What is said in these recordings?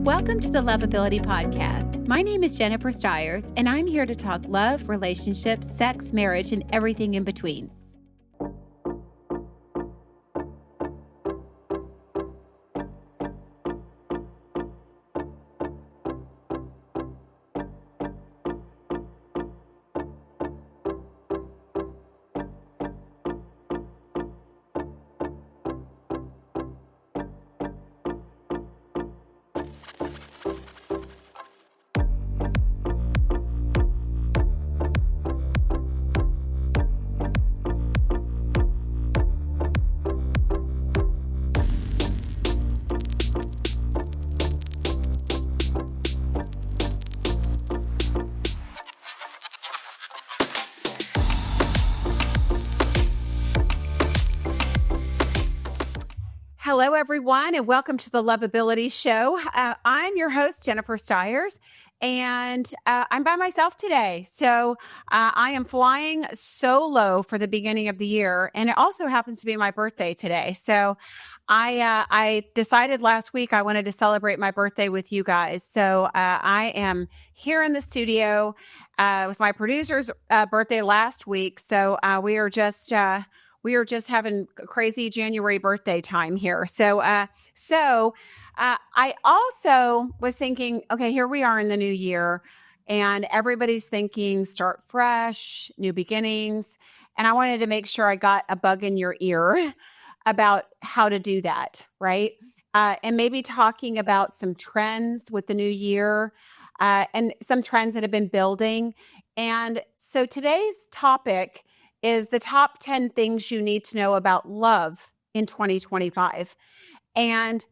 Welcome to the Loveability Podcast. My name is Jennifer Stiers, and I'm here to talk love, relationships, sex, marriage, and everything in between. Hello, everyone, and welcome to the Loveability Show. I'm your host, Jennifer Stiers, and I'm by myself today. So I am flying solo for the beginning of the year, and it also happens to be my birthday today. So I decided last week I wanted to celebrate my birthday with you guys. So I am here in the studio. It was my producer's birthday last week, so we are just having crazy January birthday time here. So I also was thinking, okay, here we are in the new year, and everybody's thinking start fresh, new beginnings. And I wanted to make sure I got a bug in your ear about how to do that, right? And maybe talking about some trends with the new year and some trends that have been building. And so today's topic is the top 10 things you need to know about love in 2025. And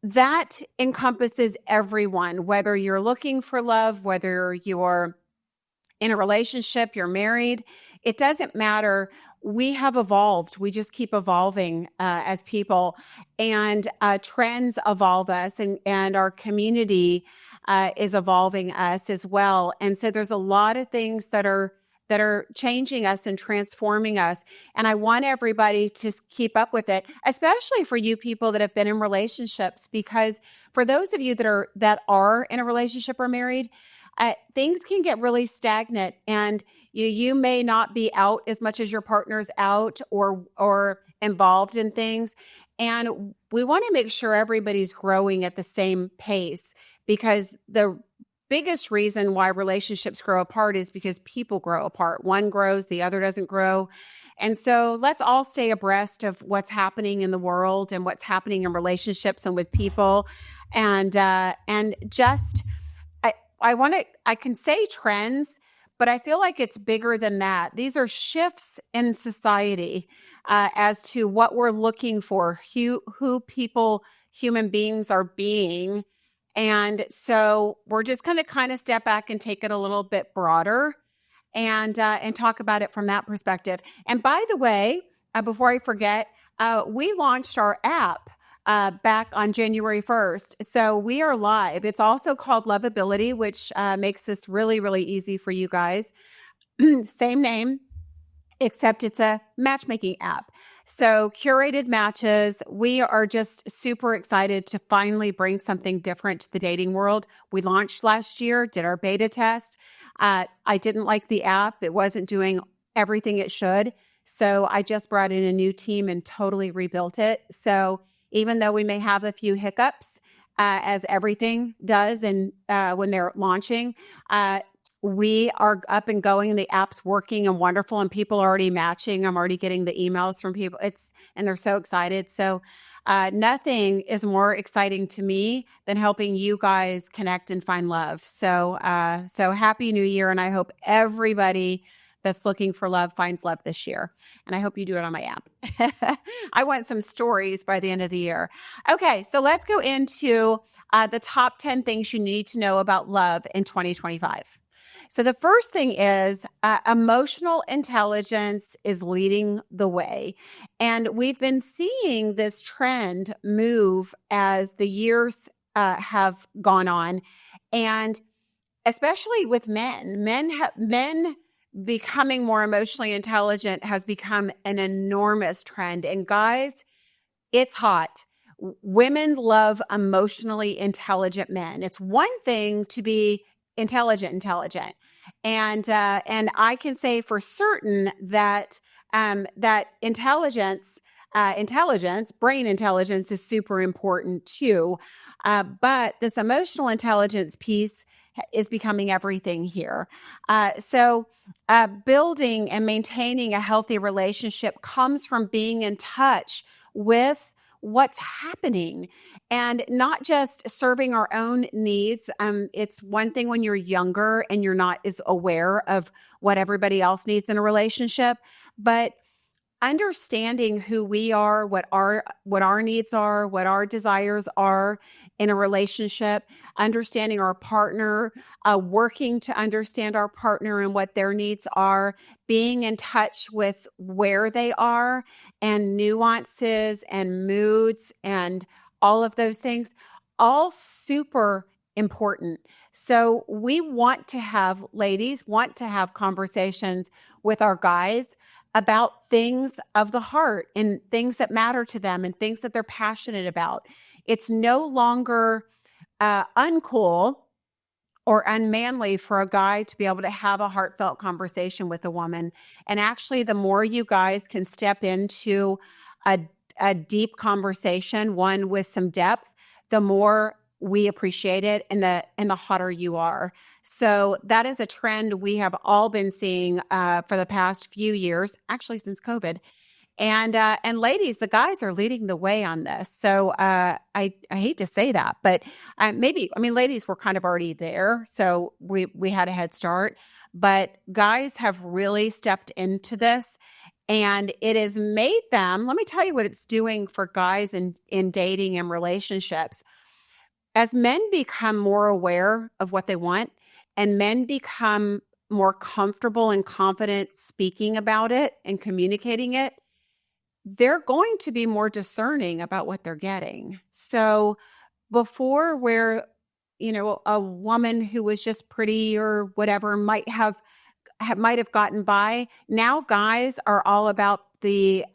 that encompasses everyone, whether you're looking for love, whether you're in a relationship, you're married, it doesn't matter. We have evolved. We just keep evolving as people, and trends evolve us, and our community is evolving us as well. And so there's a lot of things that are changing us and transforming us. And I want everybody to keep up with it, especially for you people that have been in relationships, because for those of you that are in a relationship or married, things can get really stagnant, and you may not be out as much as your partner's out or involved in things. And we want to make sure everybody's growing at the same pace, because the biggest reason why relationships grow apart is because people grow apart. One grows, the other doesn't grow. And so let's all stay abreast of what's happening in the world and what's happening in relationships and with people. And just, I can say trends, but I feel like it's bigger than that. These are shifts in society as to what we're looking for, who people, human beings are being. And so we're just going to kind of step back and take it a little bit broader and talk about it from that perspective. And by the way, before I forget, we launched our app back on January 1st. So we are live. It's also called Loveability, which makes this really, really easy for you guys. Same name, except it's a matchmaking app. So curated matches. We are just super excited to finally bring something different to the dating world. We launched last year, did our beta test. I didn't like the app. It wasn't doing everything it should. So I just brought in a new team and totally rebuilt it. So even though we may have a few hiccups, as everything does, and when they're launching, we are up and going. The app's working and wonderful, and people are already matching. I'm already getting the emails from people. And they're so excited. So nothing is more exciting to me than helping you guys connect and find love. So happy New Year, and I hope everybody that's looking for love finds love this year. And I hope you do it on my app. I want some stories by the end of the year. Okay, so let's go into the top 10 things you need to know about love in 2025. So the first thing is emotional intelligence is leading the way. And we've been seeing this trend move as the years have gone on. And especially with men, men becoming more emotionally intelligent has become an enormous trend. And guys, it's hot. women love emotionally intelligent men. It's one thing to be intelligent, and I can say for certain that that brain intelligence is super important too. But this emotional intelligence piece is becoming everything here. So building and maintaining a healthy relationship comes from being in touch with what's happening and not just serving our own needs. It's one thing when you're younger and you're not as aware of what everybody else needs in a relationship, but understanding who we are, what our needs are, what our desires are in a relationship, understanding our partner, working to understand our partner and what their needs are, being in touch with where they are and nuances and moods and all of those things, all super important. So ladies want to have conversations with our guys about things of the heart and things that matter to them and things that they're passionate about. It's no longer uncool or unmanly for a guy to be able to have a heartfelt conversation with a woman. And actually, the more you guys can step into a, a deep conversation, one with some depth, the more we appreciate it and the hotter you are. So that is a trend we have all been seeing for the past few years, actually since COVID. And ladies, the guys are leading the way on this. So I hate to say that, but ladies were kind of already there, so we had a head start. But guys have really stepped into this, and it has made them. Let me tell you what it's doing for guys in dating and relationships. As men become more aware of what they want, and men become more comfortable and confident speaking about it and communicating it, they're going to be more discerning about what they're getting. So before, where, a woman who was just pretty or whatever might have gotten by, now guys are all about the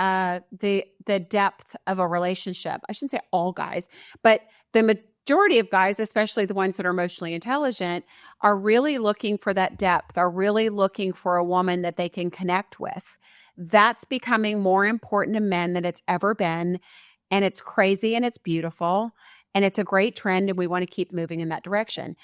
depth of a relationship. I shouldn't say all guys, but the majority of guys, especially the ones that are emotionally intelligent, are really looking for that depth, are really looking for a woman that they can connect with. That's becoming more important to men than it's ever been. And it's crazy and it's beautiful and it's a great trend, and we want to keep moving in that direction.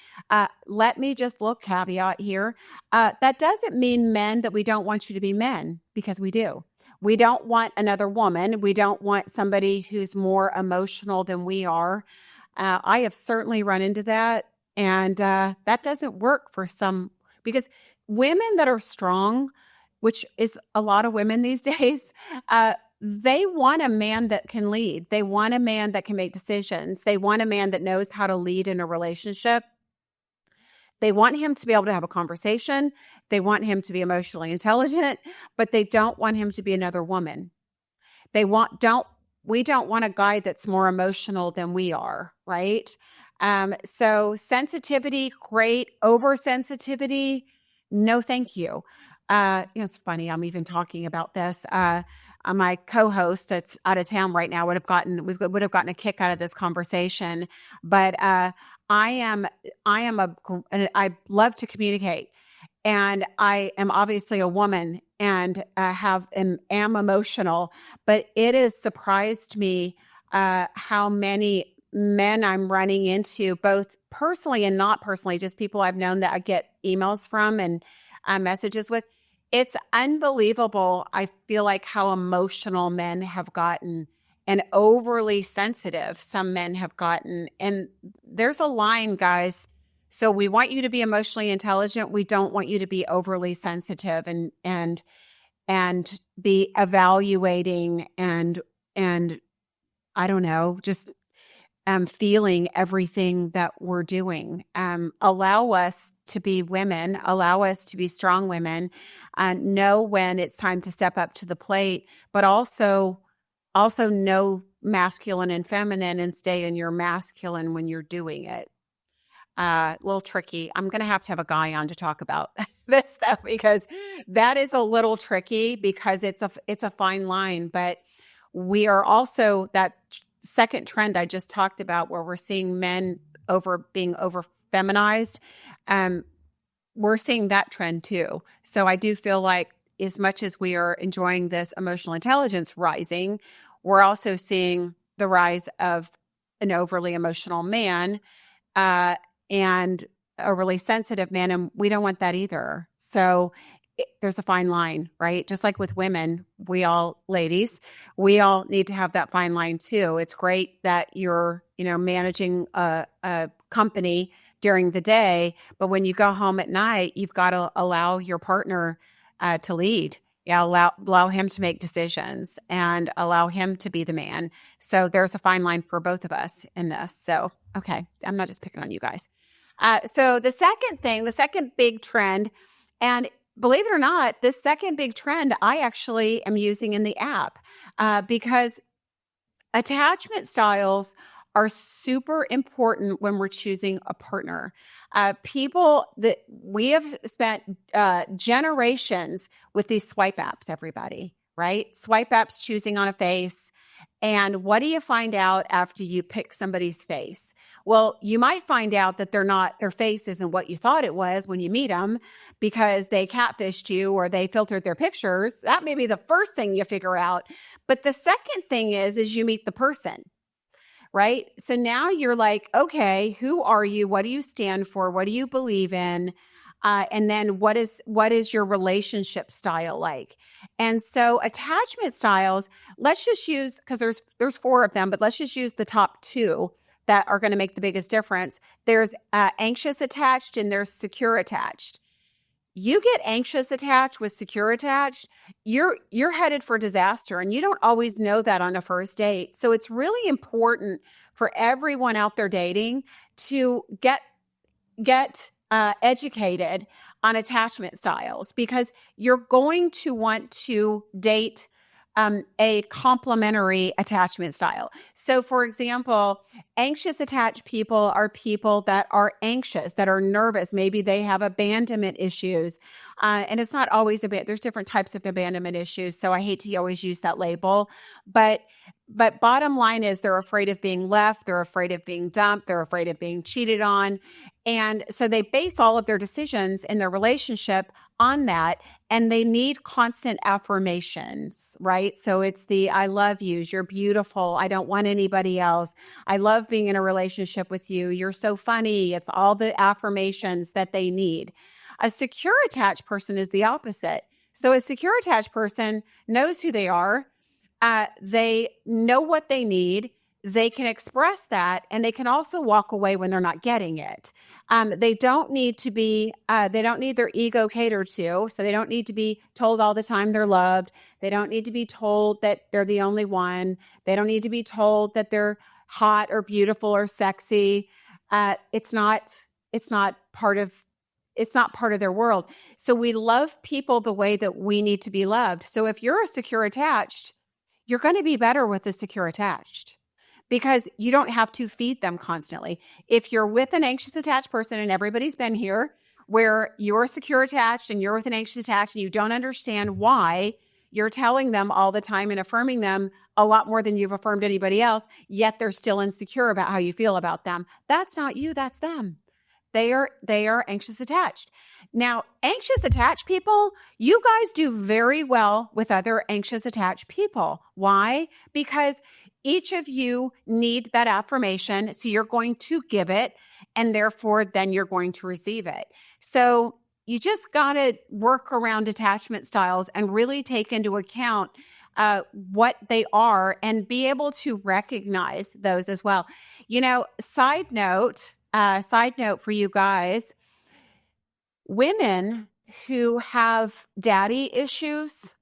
Let me just caveat here. That doesn't mean, men, that we don't want you to be men, because we do. We don't want another woman. We don't want somebody who's more emotional than we are. I have certainly run into that. And that doesn't work for some, because women that are strong, which is a lot of women these days, they want a man that can lead. They want a man that can make decisions. They want a man that knows how to lead in a relationship. They want him to be able to have a conversation. They want him to be emotionally intelligent, but they don't want him to be another woman. We don't want a guy that's more emotional than we are, right? So sensitivity, great. Oversensitivity, no, thank you. It's funny, I'm even talking about this. My co-host that's out of town right now would have gotten a kick out of this conversation. But I love to communicate, and I am obviously a woman and am emotional. But it has surprised me how many men I'm running into, both personally and not personally, just people I've known that I get emails from and messages with. It's unbelievable, I feel like, how emotional men have gotten and overly sensitive some men have gotten. And there's a line, guys. So we want you to be emotionally intelligent. We don't want you to be overly sensitive and be evaluating and I don't know, just feeling everything that we're doing. Allow us to be women, allow us to be strong women, know when it's time to step up to the plate, but also know masculine and feminine, and stay in your masculine when you're doing it. A little tricky. I'm going to have a guy on to talk about this though, because that is a little tricky, because it's a fine line, but we are also second trend I just talked about, where we're seeing men being over feminized, we're seeing that trend too. So I do feel like, as much as we are enjoying this emotional intelligence rising, we're also seeing the rise of an overly emotional man, uh, and a really sensitive man, and we don't want that either. So there's a fine line, right? Just like with women, ladies, we all need to have that fine line too. It's great that you're, managing a company during the day, but when you go home at night, you've got to allow your partner to lead. Yeah, allow him to make decisions and allow him to be the man. So there's a fine line for both of us in this. So, okay, I'm not just picking on you guys. So the second big trend, and believe it or not, this second big trend I actually am using in the app, because attachment styles are super important when we're choosing a partner. People that we have spent generations with these swipe apps, everybody, right? Swipe apps, choosing on a face. And what do you find out after you pick somebody's face? Well, you might find out that their face isn't what you thought it was when you meet them, because they catfished you or they filtered their pictures. That may be the first thing you figure out. But the second thing is you meet the person, right? So now you're like, okay, who are you? What do you stand for? What do you believe in? And then what is your relationship style like? And so attachment styles, let's just use, because there's 4 of them, but let's just use the top 2 that are going to make the biggest difference. There's anxious attached and there's secure attached. You get anxious attached with secure attached, you're headed for disaster, and you don't always know that on a first date. So it's really important for everyone out there dating to get educated on attachment styles, because you're going to want to date a complementary attachment style. So for example, anxious attached people are people that are anxious, that are nervous. Maybe they have abandonment issues. And it's not always there's different types of abandonment issues. So I hate to always use that label, but bottom line is they're afraid of being left. They're afraid of being dumped. They're afraid of being cheated on. And so they base all of their decisions in their relationship on that. And they need constant affirmations, right? So it's the I love you, you're beautiful, I don't want anybody else, I love being in a relationship with you, you're so funny. It's all the affirmations that they need. A secure attached person is the opposite. So a secure attached person knows who they are. They know what they need. They can express that, and they can also walk away when they're not getting it. They don't need their ego catered to, so they don't need to be told all the time they're loved. They don't need to be told that they're the only one. They don't need to be told that they're hot or beautiful or sexy. It's not part of their world. So we love people the way that we need to be loved. So if you're a secure attached, you're going to be better with the secure attached, because you don't have to feed them constantly. If you're with an anxious attached person, and everybody's been here, where you're secure attached and you're with an anxious attached and you don't understand why you're telling them all the time and affirming them a lot more than you've affirmed anybody else, yet they're still insecure about how you feel about them. That's not you, that's them. They are anxious attached. Now, anxious attached people, you guys do very well with other anxious attached people. Why? Because each of you need that affirmation, so you're going to give it, and therefore then you're going to receive it. So you just got to work around attachment styles and really take into account what they are and be able to recognize those as well. Side note for you guys, women who have daddy issues,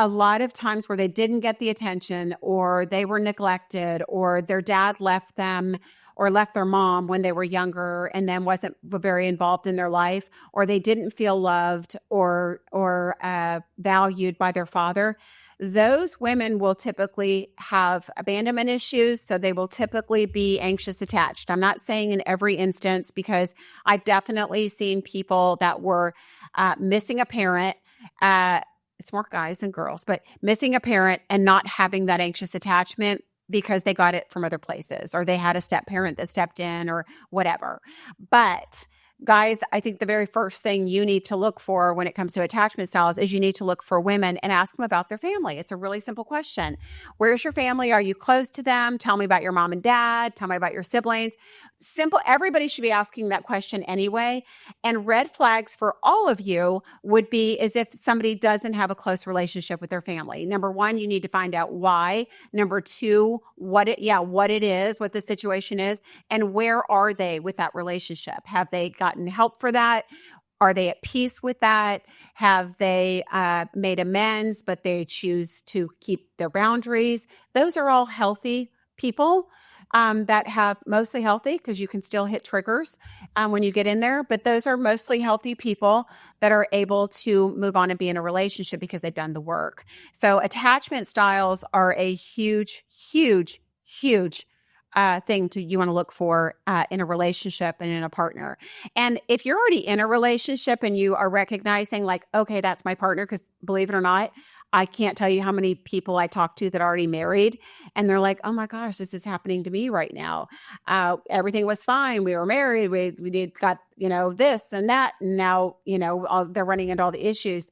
a lot of times where they didn't get the attention, or they were neglected, or their dad left them or left their mom when they were younger and then wasn't very involved in their life, or they didn't feel loved or valued by their father, those women will typically have abandonment issues. So they will typically be anxious attached. I'm not saying in every instance, because I've definitely seen people that were missing a parent, it's more guys than girls, but missing a parent and not having that anxious attachment because they got it from other places or they had a step parent that stepped in or whatever. But guys, I think the very first thing you need to look for when it comes to attachment styles is you need to look for women and ask them about their family. It's a really simple question. Where's your family? Are you close to them? Tell me about your mom and dad. Tell me about your siblings. Simple. Everybody should be asking that question anyway. And red flags for all of you would be as if somebody doesn't have a close relationship with their family. Number one, you need to find out why. Number two, what it is, what the situation is, and where are they with that relationship? Have they gotten help for that? Are they at peace with that? Have they made amends, but they choose to keep their boundaries? Those are all healthy people that have mostly healthy, because you can still hit triggers when you get in there. But those are mostly healthy people that are able to move on and be in a relationship because they've done the work. So attachment styles are a huge, huge, huge thing you want to look for in a relationship and in a partner. And if you're already in a relationship and you are recognizing like, okay, that's my partner, because believe it or not, I can't tell you how many people I talk to that are already married and they're like, oh my gosh, this is happening to me right now. Everything was fine. We were married. We got, this and that. And now, they're running into all the issues.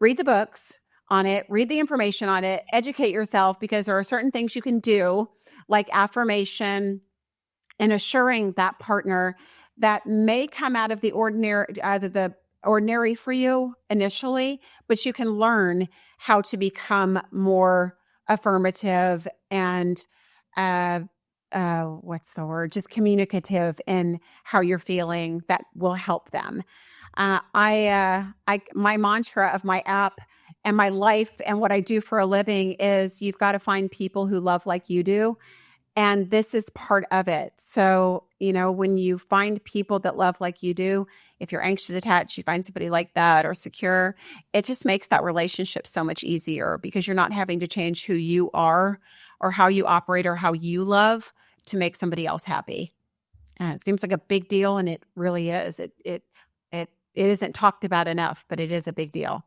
Read the books on it, read the information on it, educate yourself, because there are certain things you can do like affirmation and assuring that partner that may come out of the ordinary for you initially, but you can learn how to become more affirmative and just communicative in how you're feeling. That will help them. My mantra of my app and my life and what I do for a living is you've got to find people who love like you do. And this is part of it. So, when you find people that love like you do, if you're anxious attached, you find somebody like that or secure, it just makes that relationship so much easier because you're not having to change who you are or how you operate or how you love to make somebody else happy. It seems like a big deal, and it really is. It isn't talked about enough, but it is a big deal.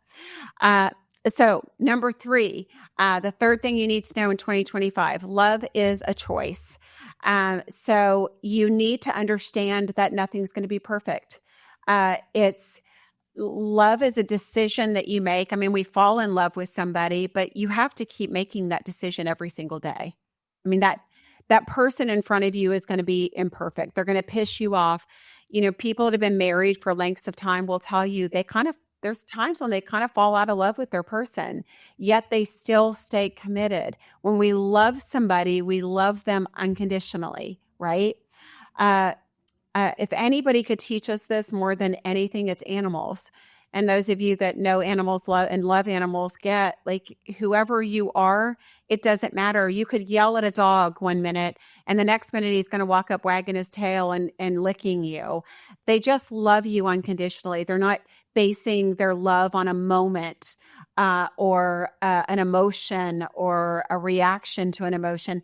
So number 3, the third thing you need to know in 2025, love is a choice. So you need to understand that nothing's going to be perfect. Love is a decision that you make. I mean, we fall in love with somebody, but you have to keep making that decision every single day. I mean, that person in front of you is going to be imperfect. They're going to piss you off. People that have been married for lengths of time will tell you there's times when they kind of fall out of love with their person, yet they still stay committed. When we love somebody, we love them unconditionally, right? If anybody could teach us this more than anything, it's animals. And those of you that know animals and love animals get, like, whoever you are, it doesn't matter. You could yell at a dog one minute and the next minute he's going to walk up wagging his tail and licking you. They just love you unconditionally. They're not basing their love on a moment or an emotion or a reaction to an emotion.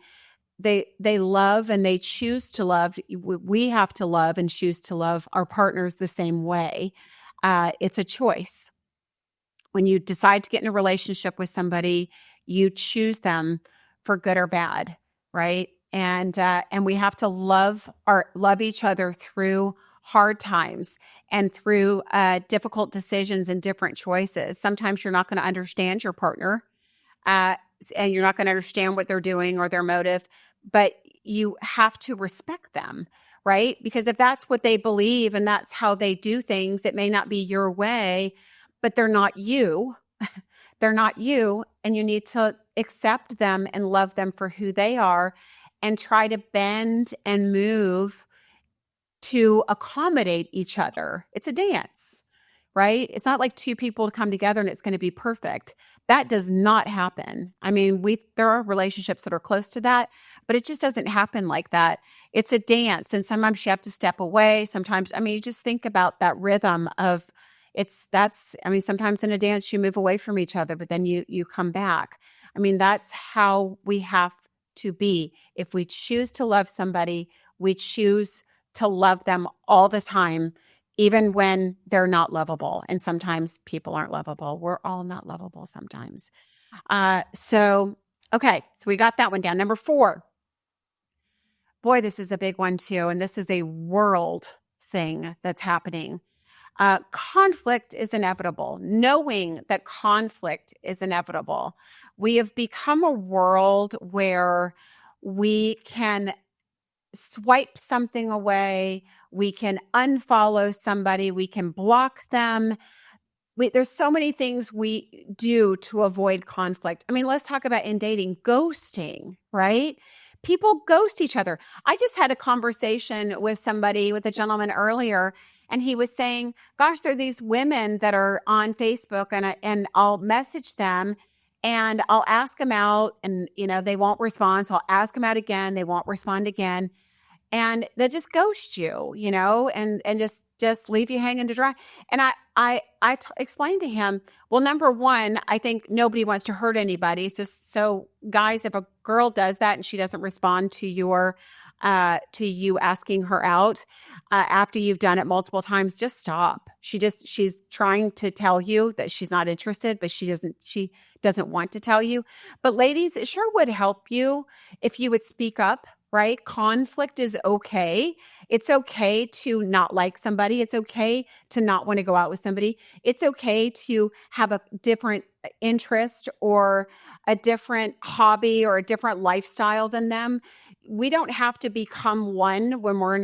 They love and they choose to love. We have to love and choose to love our partners the same way. It's a choice. When you decide to get in a relationship with somebody, you choose them for good or bad, right? And we have to love each other through hard times and through difficult decisions and different choices. Sometimes you're not going to understand your partner, and you're not going to understand what they're doing or their motive, but you have to respect them, right? Because if that's what they believe and that's how they do things, it may not be your way, but they're not you. They're not you, and you need to accept them and love them for who they are and try to bend and move to accommodate each other. It's a dance, right? It's not like two people come together and it's going to be perfect. That does not happen. I mean, there are relationships that are close to that, but it just doesn't happen like that. It's a dance, and sometimes you have to step away. Sometimes, you just think about that rhythm of sometimes in a dance you move away from each other, but then you come back. That's how we have to be. If we choose to love somebody, we choose to love them all the time even when they're not lovable. And sometimes people aren't lovable. We're all not lovable sometimes. Okay, so we got that one down. Number 4. Boy, this is a big one too. And this is a world thing that's happening. Conflict is inevitable. Knowing that conflict is inevitable. We have become a world where we can swipe something away. We can unfollow somebody. We can block them. There's so many things we do to avoid conflict. I mean, let's talk about in dating, ghosting, right? People ghost each other. I just had a conversation with a gentleman earlier, and he was saying, gosh, there are these women that are on Facebook, and I'll message them and I'll ask them out, and they won't respond. So I'll ask them out again. They won't respond again. And they just ghost you, and just leave you hanging to dry. And I explained to him, well, number one, I think nobody wants to hurt anybody. So guys, if a girl does that and she doesn't respond to to you asking her out after you've done it multiple times, just stop. She's trying to tell you that she's not interested, but she doesn't want to tell you. But ladies, it sure would help you if you would speak up. Right? Conflict is okay. It's okay to not like somebody. It's okay to not want to go out with somebody. It's okay to have a different interest or a different hobby or a different lifestyle than them. We don't have to become one when we're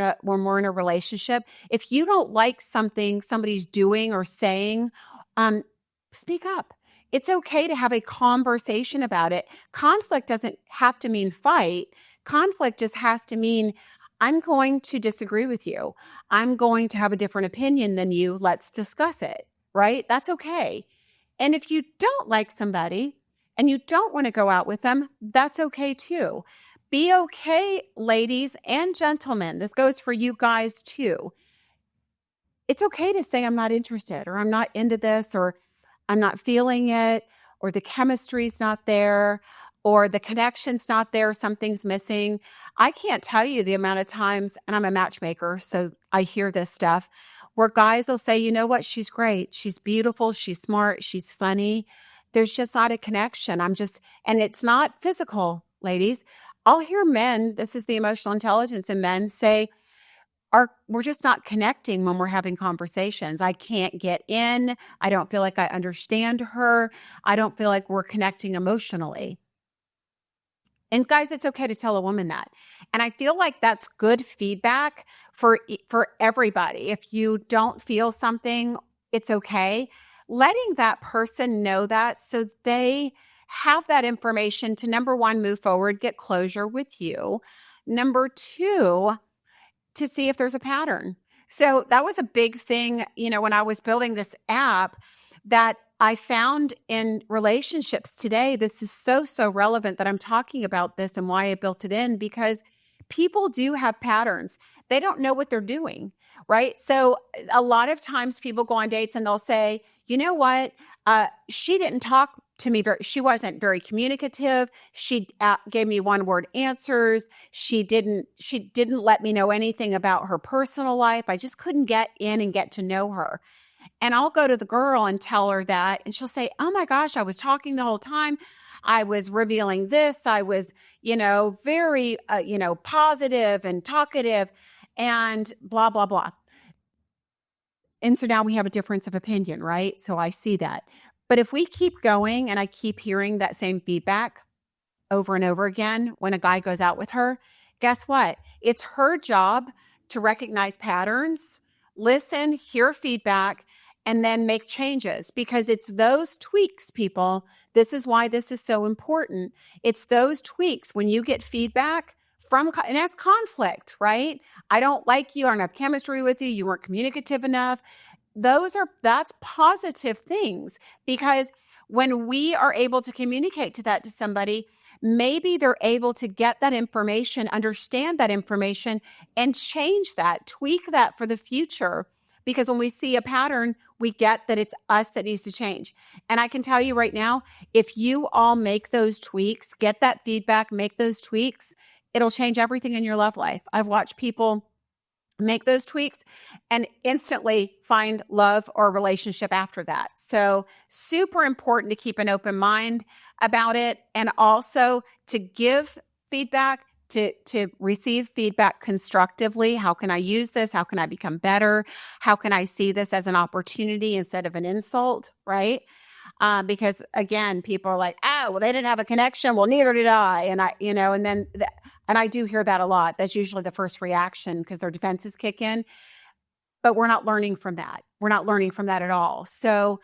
in a relationship. If you don't like something somebody's doing or saying, speak up. It's okay to have a conversation about it. Conflict doesn't have to mean fight. Conflict just has to mean, I'm going to disagree with you. I'm going to have a different opinion than you. Let's discuss it, right? That's okay. And if you don't like somebody and you don't want to go out with them, that's okay too. Be okay, ladies and gentlemen. This goes for you guys too. It's okay to say, I'm not interested, or I'm not into this, or I'm not feeling it, or the chemistry's not there, or the connection's not there, something's missing. I can't tell you the amount of times, and I'm a matchmaker, so I hear this stuff, where guys will say, you know what, she's great, she's beautiful, she's smart, she's funny. There's just not a connection. And it's not physical, ladies. I'll hear men, this is the emotional intelligence in men, say, we're just not connecting when we're having conversations. I can't get in. I don't feel like I understand her. I don't feel like we're connecting emotionally. And guys, it's okay to tell a woman that. And I feel like that's good feedback for everybody. If you don't feel something, it's okay. Letting that person know that so they have that information to, number one, move forward, get closure with you. Number two, to see if there's a pattern. So that was a big thing, when I was building this app, that I found in relationships today. This is so relevant that I'm talking about this and why I built it in, because people do have patterns. They don't know what they're doing, right? So a lot of times people go on dates and they'll say, you know what? She didn't talk to me she wasn't very communicative. She gave me one-word answers. She didn't let me know anything about her personal life. I just couldn't get in and get to know her. And I'll go to the girl and tell her that, and she'll say, oh my gosh, I was talking the whole time. I was revealing this. I was, very, positive and talkative and blah, blah, blah. And so now we have a difference of opinion, right? So I see that. But if we keep going and I keep hearing that same feedback over and over again when a guy goes out with her, guess what? It's her job to recognize patterns, listen, hear feedback, and then make changes, because it's those tweaks, people. This is why this is so important. It's those tweaks when you get feedback and that's conflict, right? I don't like you. I don't have chemistry with you. You weren't communicative enough. That's positive things, because when we are able to communicate to somebody, maybe they're able to get that information, understand that information, and change that, tweak that for the future. Because when we see a pattern, we get that it's us that needs to change. And I can tell you right now, if you all make those tweaks, get that feedback, make those tweaks, it'll change everything in your love life. I've watched people make those tweaks, and instantly find love or relationship after that. So super important to keep an open mind about it, and also to give feedback, to receive feedback constructively. How can I use this? How can I become better? How can I see this as an opportunity instead of an insult, right? Because again, people are like, oh, well, they didn't have a connection. Well, neither did I. And and I do hear that a lot. That's usually the first reaction because their defenses kick in, but we're not learning from that. We're not learning from that at all. So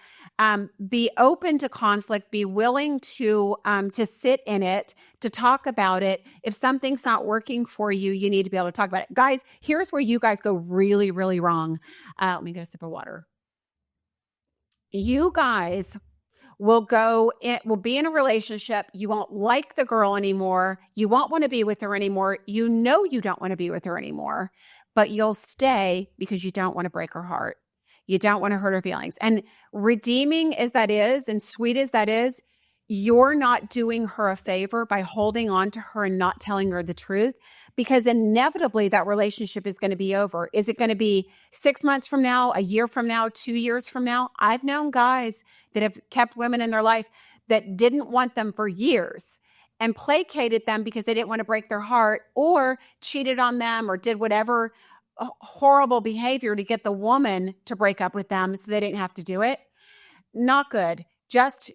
be open to conflict, be willing to sit in it, to talk about it. If something's not working for you, you need to be able to talk about it. Guys, here's where you guys go really, really wrong. Let me get a sip of water. You guys will be in a relationship. You won't like the girl anymore. You won't want to be with her anymore. You know you don't want to be with her anymore, but you'll stay because you don't want to break her heart. You don't want to hurt her feelings. And redeeming as that is, and sweet as that is, you're not doing her a favor by holding on to her and not telling her the truth, because inevitably that relationship is going to be over. Is it going to be 6 months from now, a year from now, 2 years from now? I've known guys that have kept women in their life that didn't want them for years and placated them because they didn't want to break their heart, or cheated on them, or did whatever horrible behavior to get the woman to break up with them so they didn't have to do it. Not good. Just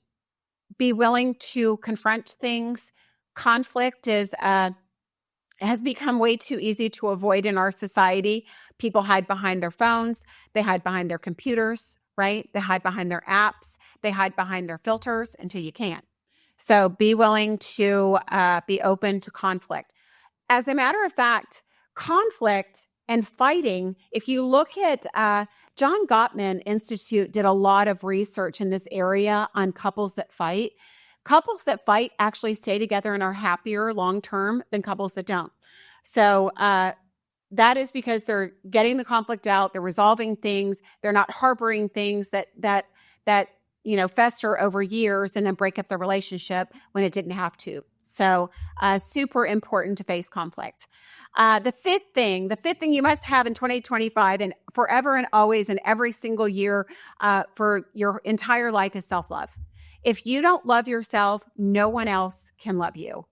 be willing to confront things. Conflict has become way too easy to avoid in our society. People hide behind their phones. They hide behind their computers, right? They hide behind their apps. They hide behind their filters until you can't. So be willing to be open to conflict. As a matter of fact, conflict and fighting, if you look at John Gottman Institute did a lot of research in this area on couples that fight. Couples that fight actually stay together and are happier long-term than couples that don't. So that is because they're getting the conflict out, they're resolving things, they're not harboring things that fester over years and then break up the relationship when it didn't have to. So super important to face conflict. The fifth thing you must have in 2025 and forever and always and every single year for your entire life is self-love. If you don't love yourself, no one else can love you.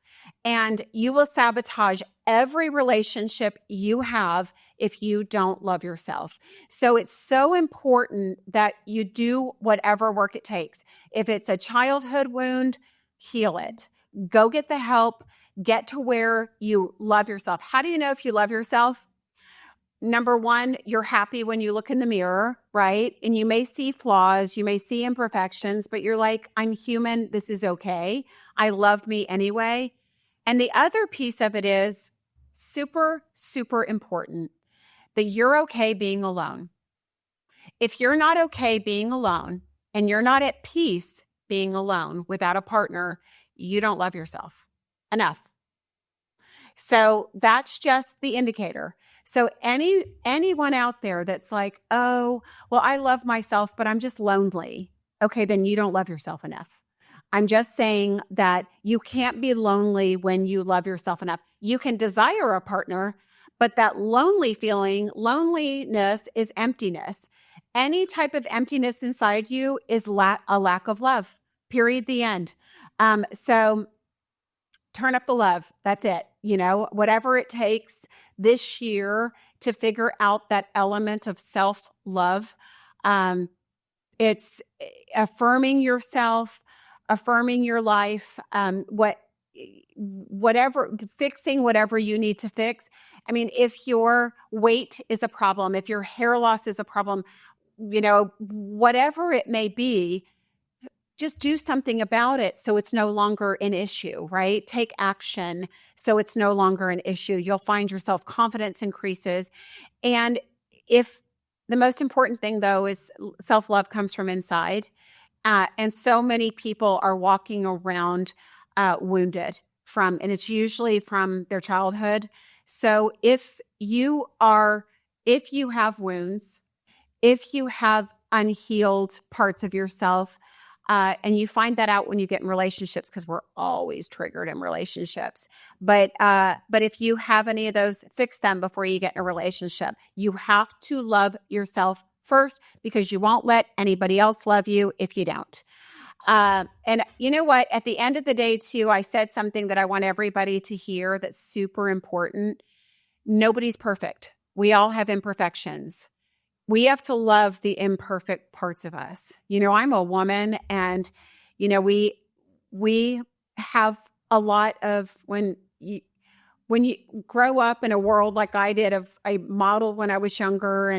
And you will sabotage every relationship you have if you don't love yourself. So it's so important that you do whatever work it takes. If it's a childhood wound, heal it. Go get the help. Get to where you love yourself. How do you know if you love yourself? Number one, you're happy when you look in the mirror, right? And you may see flaws, you may see imperfections, but you're like, I'm human. This is okay. I love me anyway. And the other piece of it is super, super important that you're okay being alone. If you're not okay being alone and you're not at peace being alone without a partner, you don't love yourself enough. So that's just the indicator. So anyone out there that's like, oh, well, I love myself, but I'm just lonely. Okay, then you don't love yourself enough. I'm just saying that you can't be lonely when you love yourself enough. You can desire a partner, but that loneliness is emptiness. Any type of emptiness inside you is a lack of love, period, the end. So turn up the love. That's it. Whatever it takes this year to figure out that element of self-love. It's affirming yourself, affirming your life, fixing whatever you need to fix. I mean, if your weight is a problem, if your hair loss is a problem, whatever it may be, just do something about it so it's no longer an issue, right? Take action so it's no longer an issue. You'll find your self-confidence increases. And if the most important thing, though, is self-love comes from inside. And so many people are walking around wounded and it's usually from their childhood. So if you have wounds, if you have unhealed parts of yourself, And you find that out when you get in relationships, because we're always triggered in relationships. But if you have any of those, fix them before you get in a relationship. You have to love yourself first, because you won't let anybody else love you if you don't. And you know what? At the end of the day, too, I said something that I want everybody to hear that's super important. Nobody's perfect. We all have imperfections. We have to love the imperfect parts of us. I'm a woman, and we have a lot of, when you grow up in a world like I did, of I modeled when I was younger,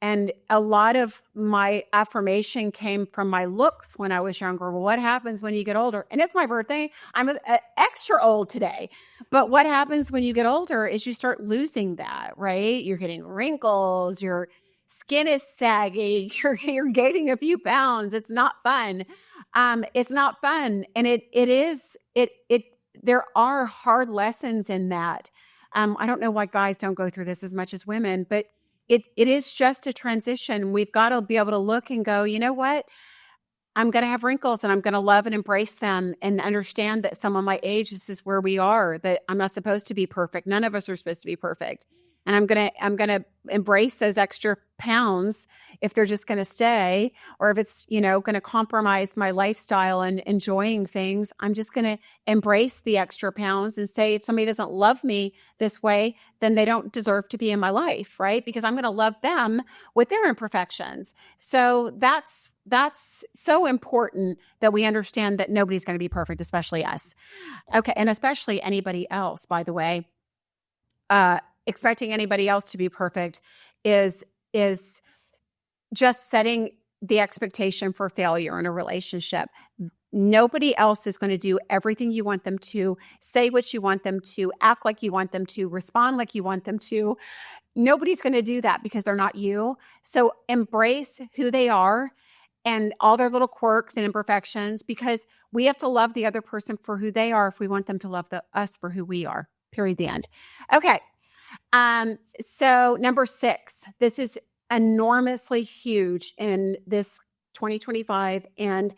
and a lot of my affirmation came from my looks when I was younger. Well, what happens when you get older? And it's my birthday. I'm extra old today. But what happens when you get older is you start losing that, right? You're getting wrinkles, your skin is saggy, you're gaining a few pounds. It's not fun. It's not fun. And there are hard lessons in that. I don't know why guys don't go through this as much as women, but it is just a transition. We've got to be able to look and go, you know what? I'm going to have wrinkles, and I'm going to love and embrace them, and understand that some of my age, this is where we are, that I'm not supposed to be perfect. None of us are supposed to be perfect. And I'm going to embrace those extra pounds if they're just going to stay, or if it's, going to compromise my lifestyle and enjoying things. I'm just going to embrace the extra pounds and say, if somebody doesn't love me this way, then they don't deserve to be in my life, right? Because I'm going to love them with their imperfections. So that's so important, that we understand that nobody's going to be perfect, especially us. Okay. And especially anybody else, by the way. Expecting anybody else to be perfect is just setting the expectation for failure in a relationship. Nobody else is going to do everything you want them to, say what you want them to, act like you want them to, respond like you want them to. Nobody's going to do that, because they're not you. So embrace who they are and all their little quirks and imperfections, because we have to love the other person for who they are if we want them to love us for who we are. Period. The end. Okay. So number 6, this is enormously huge in this 2025 and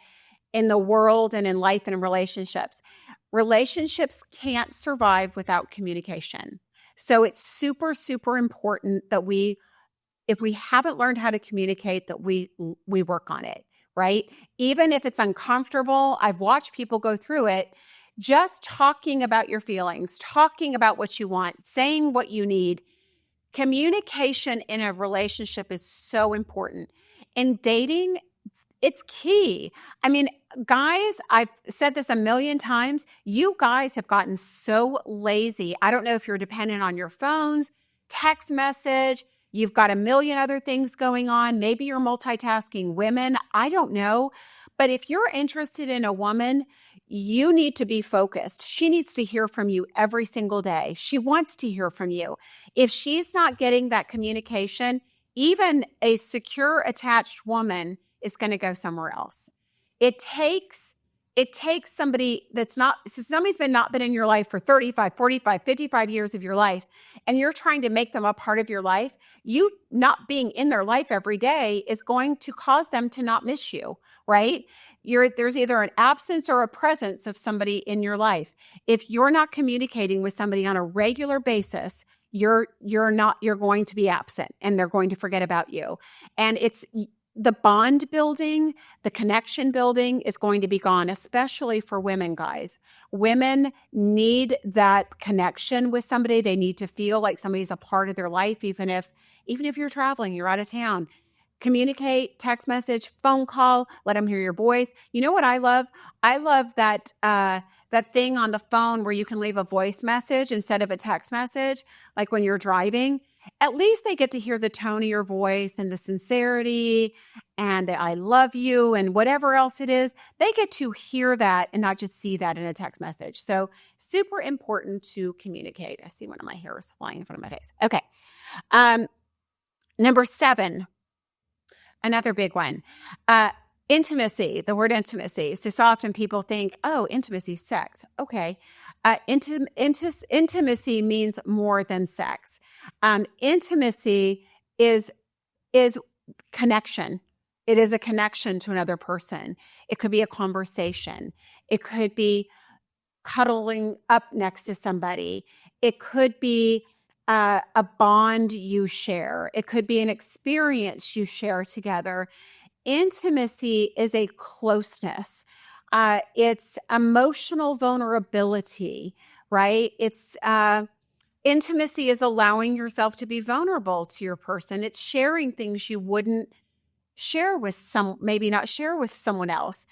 in the world and in life and in relationships. Relationships can't survive without communication. So it's super, super important that if we haven't learned how to communicate, that we work on it, right? Even if it's uncomfortable, I've watched people go through it. Just talking about your feelings, talking about what you want, saying what you need. Communication in a relationship is so important. In dating, it's key. I mean, guys, I've said this a million times. You guys have gotten so lazy. I don't know if you're dependent on your phones, text message. You've got a million other things going on. Maybe you're multitasking. Women, I don't know. But if you're interested in a woman, you need to be focused. She needs to hear from you every single day. She wants to hear from you. If she's not getting that communication, even a secure, attached woman is going to go somewhere else. It takes somebody somebody's not been in your life for 35, 45, 55 years of your life, and you're trying to make them a part of your life. You not being in their life every day is going to cause them to not miss you, right? There's either an absence or a presence of somebody in your life. If you're not communicating with somebody on a regular basis, you're going to be absent, and they're going to forget about you. And it's the bond building, the connection building is going to be gone, especially for women, guys. Women need that connection with somebody. They need to feel like somebody's a part of their life, even if you're traveling, you're out of town. Communicate, text message, phone call, let them hear your voice. You know what I love? I love that thing on the phone where you can leave a voice message instead of a text message, like when you're driving. At least they get to hear the tone of your voice and the sincerity and the I love you and whatever else it is. They get to hear that and not just see that in a text message. So super important to communicate. I see one of my hairs flying in front of my face. Okay. Number 7. Another big one, intimacy, the word intimacy. So often people think, oh, intimacy, sex. Okay. Intimacy means more than sex. Intimacy is connection. It is a connection to another person. It could be a conversation. It could be cuddling up next to somebody. It could be a bond you share. It could be an experience you share together. Intimacy is a closeness. It's emotional vulnerability, right? It's intimacy is allowing yourself to be vulnerable to your person. It's sharing things you wouldn't share with maybe not share with someone else.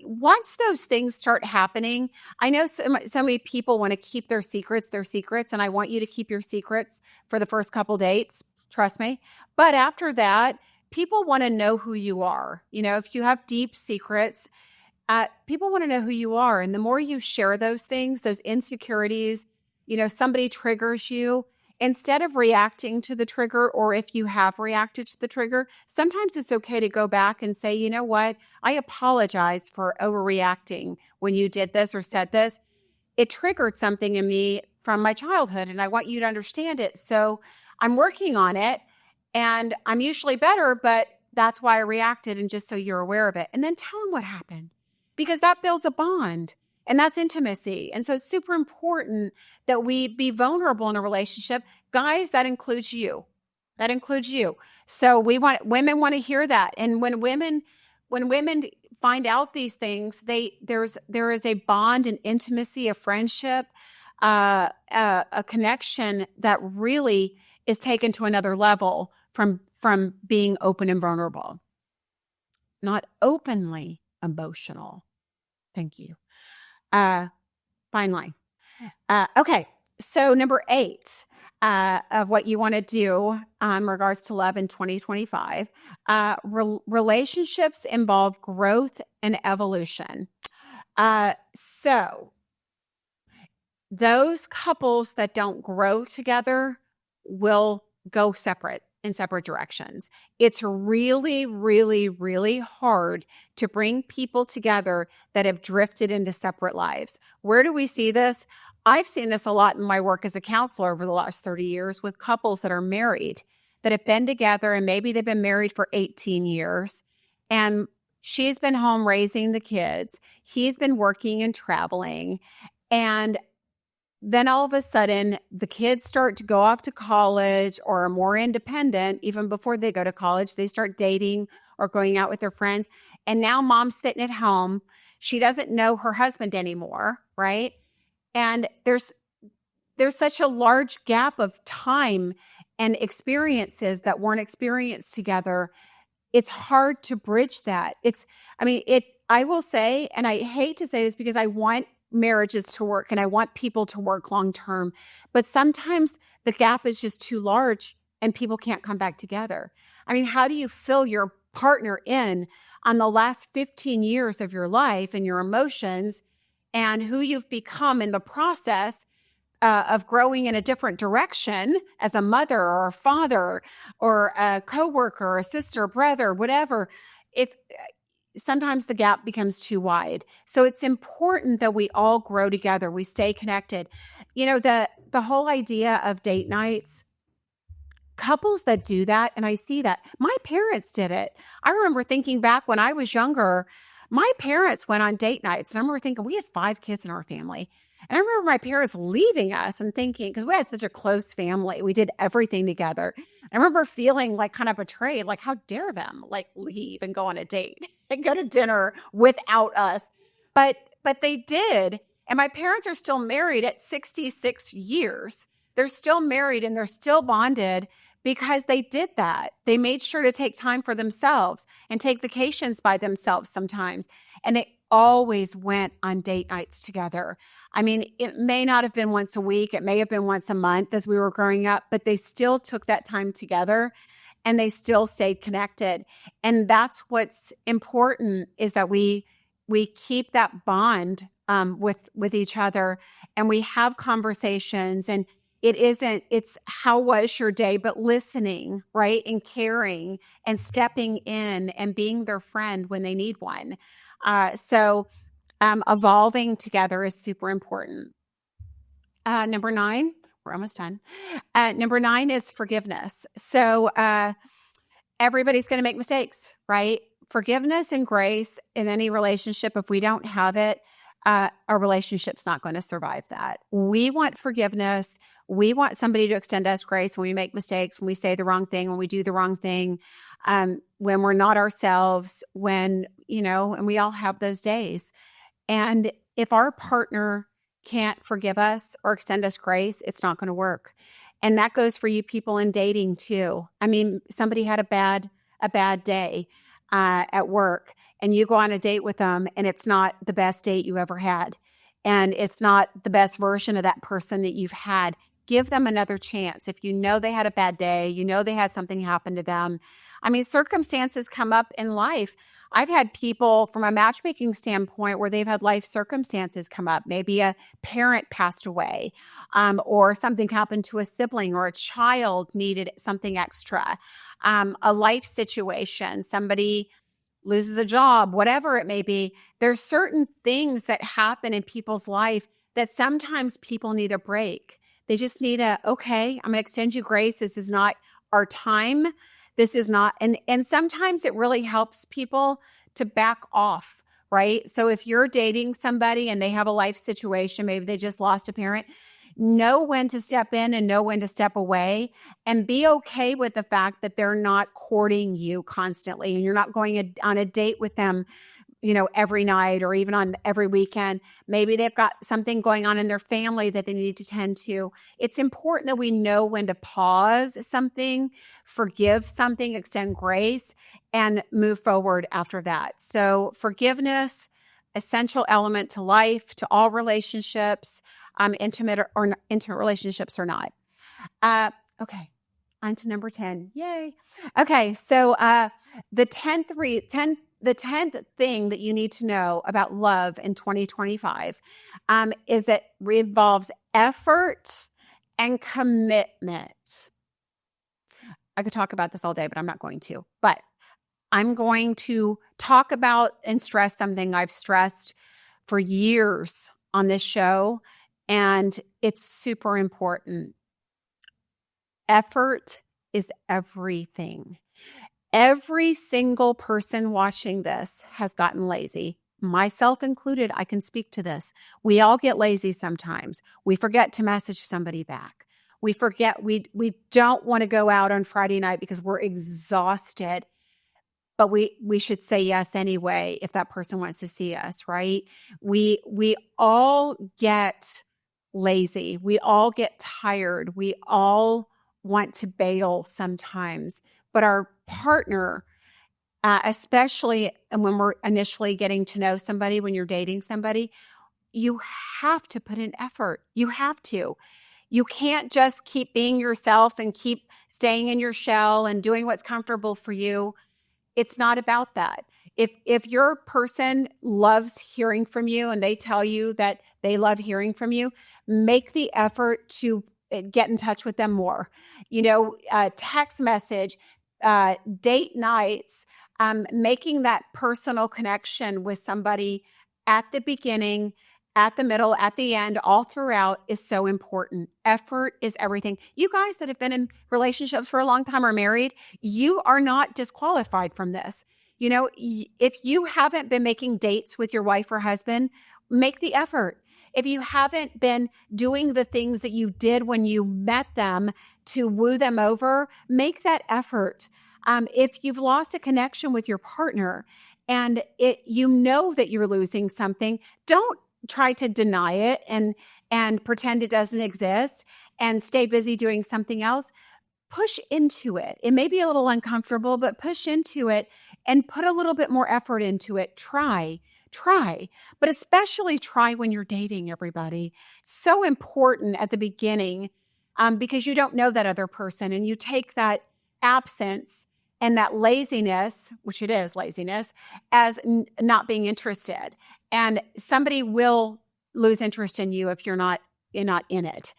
Once those things start happening, I know so many people want to keep their secrets, and I want you to keep your secrets for the first couple dates, trust me. But after that, people want to know who you are. If you have deep secrets, people want to know who you are. And the more you share those things, those insecurities, somebody triggers you, instead of reacting to the trigger, or if you have reacted to the trigger, sometimes it's okay to go back and say, you know what? I apologize for overreacting when you did this or said this. It triggered something in me from my childhood, and I want you to understand it. So I'm working on it, and I'm usually better, but that's why I reacted, and just so you're aware of it. And then tell them what happened, because that builds a bond. And that's intimacy. And so it's super important that we be vulnerable in a relationship. Guys, that includes you. That includes you. So women want to hear that. And when women find out these things, there is a bond and intimacy, a friendship, a connection that really is taken to another level from being open and vulnerable. Not openly emotional. Thank you. Finally. Okay. So number 8 of what you want to do in regards to love in 2025, relationships involve growth and evolution. So those couples that don't grow together will go in separate directions. It's really, really, really hard to bring people together that have drifted into separate lives. Where do we see this? I've seen this a lot in my work as a counselor over the last 30 years with couples that are married, that have been together, and maybe they've been married for 18 years. And she's been home raising the kids. He's been working and traveling. And then all of a sudden, the kids start to go off to college or are more independent. Even before they go to college, they start dating or going out with their friends. And now mom's sitting at home. She doesn't know her husband anymore, right? And there's such a large gap of time and experiences that weren't experienced together. It's hard to bridge that. I will say, and I hate to say this because I want marriages to work and I want people to work long term, but sometimes the gap is just too large and people can't come back together. How do you fill your partner in on the last 15 years of your life and your emotions and who you've become in the process of growing in a different direction as a mother or a father or a coworker, a sister, brother, whatever? If sometimes the gap becomes too wide. So it's important that we all grow together. We stay connected. The whole idea of date nights, couples that do that, and I see that. My parents did it. I remember thinking back when I was younger, my parents went on date nights. And I remember thinking, we had 5 kids in our family. And I remember my parents leaving us and thinking, because we had such a close family, we did everything together. I remember feeling like kind of betrayed, like how dare them leave and go on a date and go to dinner without us. But they did. And my parents are still married at 66 years. They're still married and they're still bonded because they did that. They made sure to take time for themselves and take vacations by themselves sometimes. And they always went on date nights together. It may not have been once a week. It may have been once a month as we were growing up, but they still took that time together and they still stayed connected. And that's what's important, is that we keep that bond with each other, and we have conversations. And it's how was your day, but listening, right? And caring and stepping in and being their friend when they need one. So evolving together is super important. Number 9, we're almost done. Number 9 is forgiveness. So everybody's going to make mistakes, right? Forgiveness and grace in any relationship, if we don't have it, our relationship's not going to survive that. We want forgiveness. We want somebody to extend us grace when we make mistakes, when we say the wrong thing, when we do the wrong thing, when we're not ourselves, when, and we all have those days. And if our partner can't forgive us or extend us grace, it's not going to work. And that goes for you people in dating too. I mean, somebody had a bad day at work, and you go on a date with them, and it's not the best date you ever had, and it's not the best version of that person that you've had. Give them another chance. If you know they had a bad day, they had something happen to them. I mean, circumstances come up in life. I've had people from a matchmaking standpoint where they've had life circumstances come up. Maybe a parent passed away, or something happened to a sibling, or a child needed something extra, a life situation, somebody loses a job, whatever it may be. There's certain things that happen in people's life that sometimes people need a break. They just need okay, I'm going to extend you grace. This is not our time. This is not, and sometimes it really helps people to back off, right? So if you're dating somebody and they have a life situation, maybe they just lost a parent, know when to step in and know when to step away, and be okay with the fact that they're not courting you constantly and you're not going on a date with them, every night or even on every weekend. Maybe they've got something going on in their family that they need to tend to. It's important that we know when to pause something, forgive something, extend grace, and move forward after that. So forgiveness, essential element to life, to all relationships, intimate relationships or not. Okay. On to number 10. Yay. Okay. So, the 10th thing that you need to know about love in 2025, is that it involves effort and commitment. I could talk about this all day, but I'm not going to. But I'm going to talk about and stress something I've stressed for years on this show, and it's super important. Effort is everything. Every single person watching this has gotten lazy, myself included. I can speak to this. We all get lazy sometimes. We forget to message somebody back. We forget, we don't want to go out on Friday night because we're exhausted, but we should say yes anyway if that person wants to see us, right? We all get lazy. We all get tired. We all want to bail sometimes. But our partner, especially when we're initially getting to know somebody, when you're dating somebody, you have to put in effort. You have to. You can't just keep being yourself and keep staying in your shell and doing what's comfortable for you. It's not about that. If your person loves hearing from you and they tell you that they love hearing from you, make the effort to get in touch with them more. Text message, date nights, making that personal connection with somebody at the beginning, at the middle, at the end, all throughout is so important. Effort is everything. You guys that have been in relationships for a long time or married, you are not disqualified from this. If you haven't been making dates with your wife or husband, make the effort. If you haven't been doing the things that you did when you met them to woo them over, make that effort. If you've lost a connection with your partner and you know that you're losing something, don't try to deny it and pretend it doesn't exist and stay busy doing something else. Push into it. It may be a little uncomfortable, but push into it and put a little bit more effort into it. Try, but especially try when you're dating, everybody. So important at the beginning, because you don't know that other person, and you take that absence and that laziness, which it is laziness, as not being interested. And somebody will lose interest in you if you're not in it.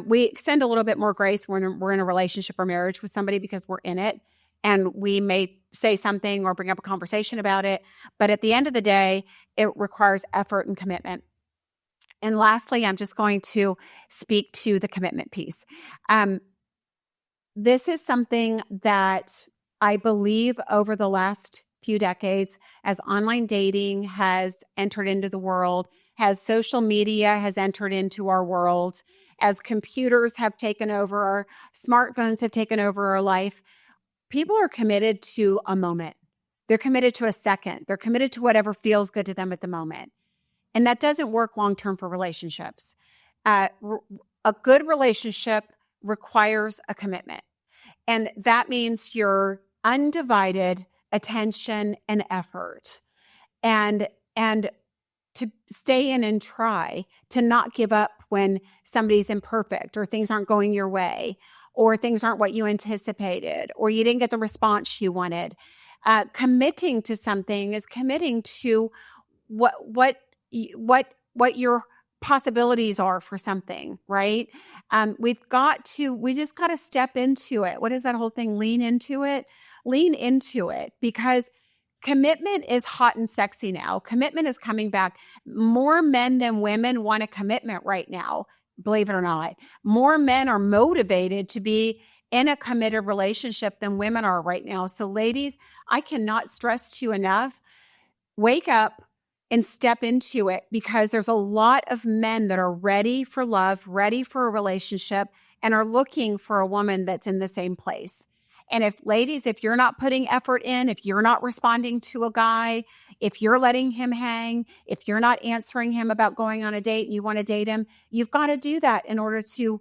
We extend a little bit more grace when we're in a relationship or marriage with somebody because we're in it, and we may say something or bring up a conversation about it. But at the end of the day, it requires effort and commitment. And lastly, I'm just going to speak to the commitment piece. This is something that I believe over the last few decades, as online dating has entered into the world, as social media has entered into our world, as computers have taken over, our smartphones have taken over our life, people are committed to a moment. They're committed to a second. They're committed to whatever feels good to them at the moment. And that doesn't work long-term for relationships. A good relationship requires a commitment. And that means your undivided attention and effort. And to stay in and try to not give up when somebody's imperfect or things aren't going your way or things aren't what you anticipated or you didn't get the response you wanted. Committing to something is committing to what your possibilities are for something, right? We just got to step into it. What is that whole thing? Lean into it because commitment is hot and sexy now. Commitment is coming back. More men than women want a commitment right now, believe it or not. More men are motivated to be in a committed relationship than women are right now. So ladies, I cannot stress to you enough, wake up and step into it because there's a lot of men that are ready for love, ready for a relationship, and are looking for a woman that's in the same place. And if you're not putting effort in, if you're not responding to a guy, if you're letting him hang, if you're not answering him about going on a date and you want to date him, you've got to do that in order to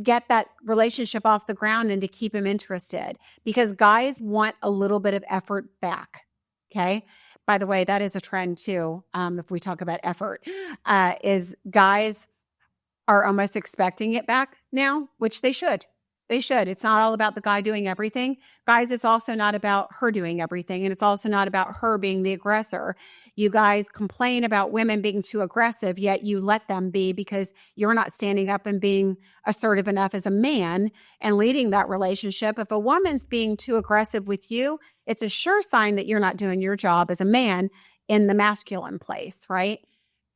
get that relationship off the ground and to keep him interested because guys want a little bit of effort back. Okay. By the way, that is a trend too. If we talk about effort, is guys are almost expecting it back now, which they should. They should. It's not all about the guy doing everything. Guys, it's also not about her doing everything. And it's also not about her being the aggressor. You guys complain about women being too aggressive, yet you let them be because you're not standing up and being assertive enough as a man and leading that relationship. If a woman's being too aggressive with you, it's a sure sign that you're not doing your job as a man in the masculine place, right?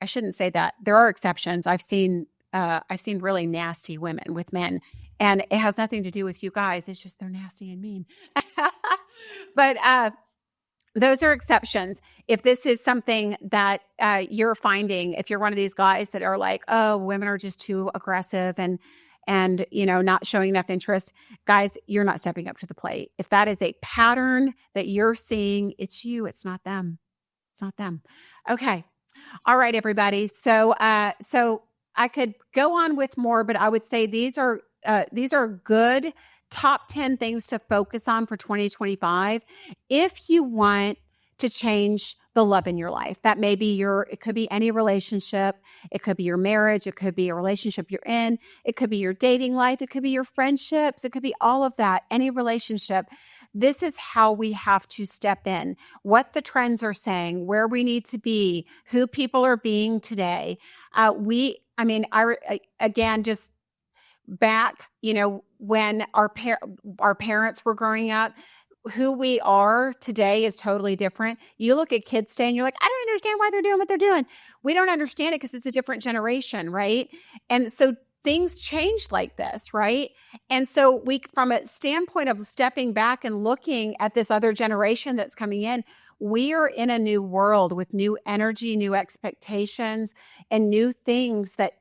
I shouldn't say that. There are exceptions. I've seen really nasty women with men. And it has nothing to do with you guys. It's just they're nasty and mean. But those are exceptions. If this is something that you're finding, if you're one of these guys that are like, oh, women are just too aggressive and not showing enough interest, guys, you're not stepping up to the plate. If that is a pattern that you're seeing, it's you. It's not them. It's not them. Okay. All right, everybody. So I could go on with more, but I would say these are good top 10 things to focus on for 2025 if you want to change the love in your life. That may be it could be any relationship. It could be your marriage. It could be a relationship you're in. It could be your dating life. It could be your friendships. It could be all of that, any relationship. This is how we have to step in, what the trends are saying, where we need to be, who people are being today. Just back, when our parents were growing up, who we are today is totally different. You look at kids today and you're like, I don't understand why they're doing what they're doing. We don't understand it because it's a different generation, right? And so things change like this, right? And so from a standpoint of stepping back and looking at this other generation that's coming in, we are in a new world with new energy, new expectations, and new things that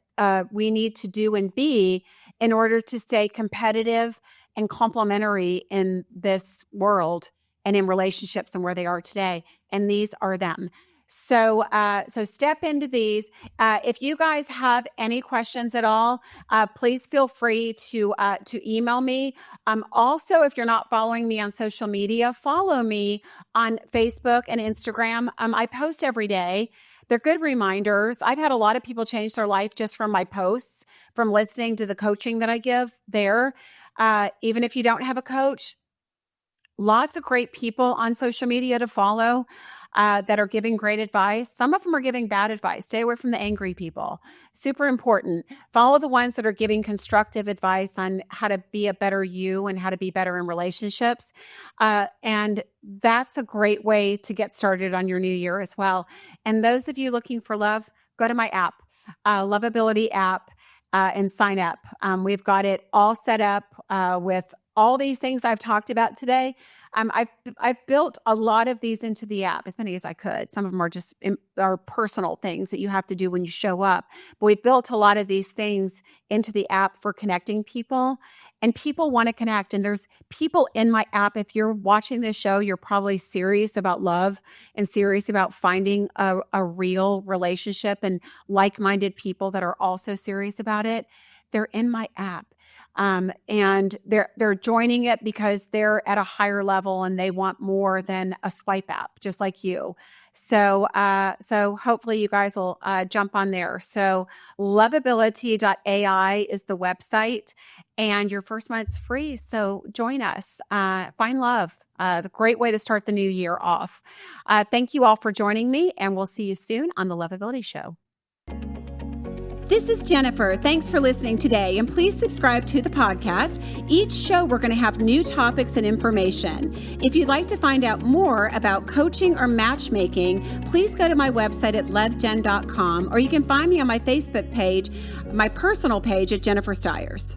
we need to do and be in order to stay competitive and complementary in this world and in relationships and where they are today. And these are them. So step into these. If you guys have any questions at all, please feel free to email me. Also, if you're not following me on social media, follow me on Facebook and Instagram. I post every day. They're good reminders. I've had a lot of people change their life just from my posts, from listening to the coaching that I give there. Even if you don't have a coach, lots of great people on social media to follow that are giving great advice. Some of them are giving bad advice. Stay away from the angry people. Super important. Follow the ones that are giving constructive advice on how to be a better you and how to be better in relationships. And that's a great way to get started on your new year as well. And those of you looking for love, go to my app, Lovability app, and sign up. We've got it all set up with all these things I've talked about today. I've built a lot of these into the app, as many as I could. Some of them are just are personal things that you have to do when you show up. But we built a lot of these things into the app for connecting people, and people want to connect. And there's people in my app. If you're watching this show, you're probably serious about love and serious about finding a real relationship and like-minded people that are also serious about it. They're in my app. And they're joining it because they're at a higher level and they want more than a swipe app, just like you. So hopefully you guys will jump on there. So lovability.ai is the website, and your first month's free. So join us. Find love. The great way to start the new year off. Thank you all for joining me, and we'll see you soon on the Lovability Show. This is Jennifer. Thanks for listening today, and please subscribe to the podcast. Each show, we're going to have new topics and information. If you'd like to find out more about coaching or matchmaking, please go to my website at lovejen.com, or you can find me on my Facebook page, my personal page at Jennifer Stiers.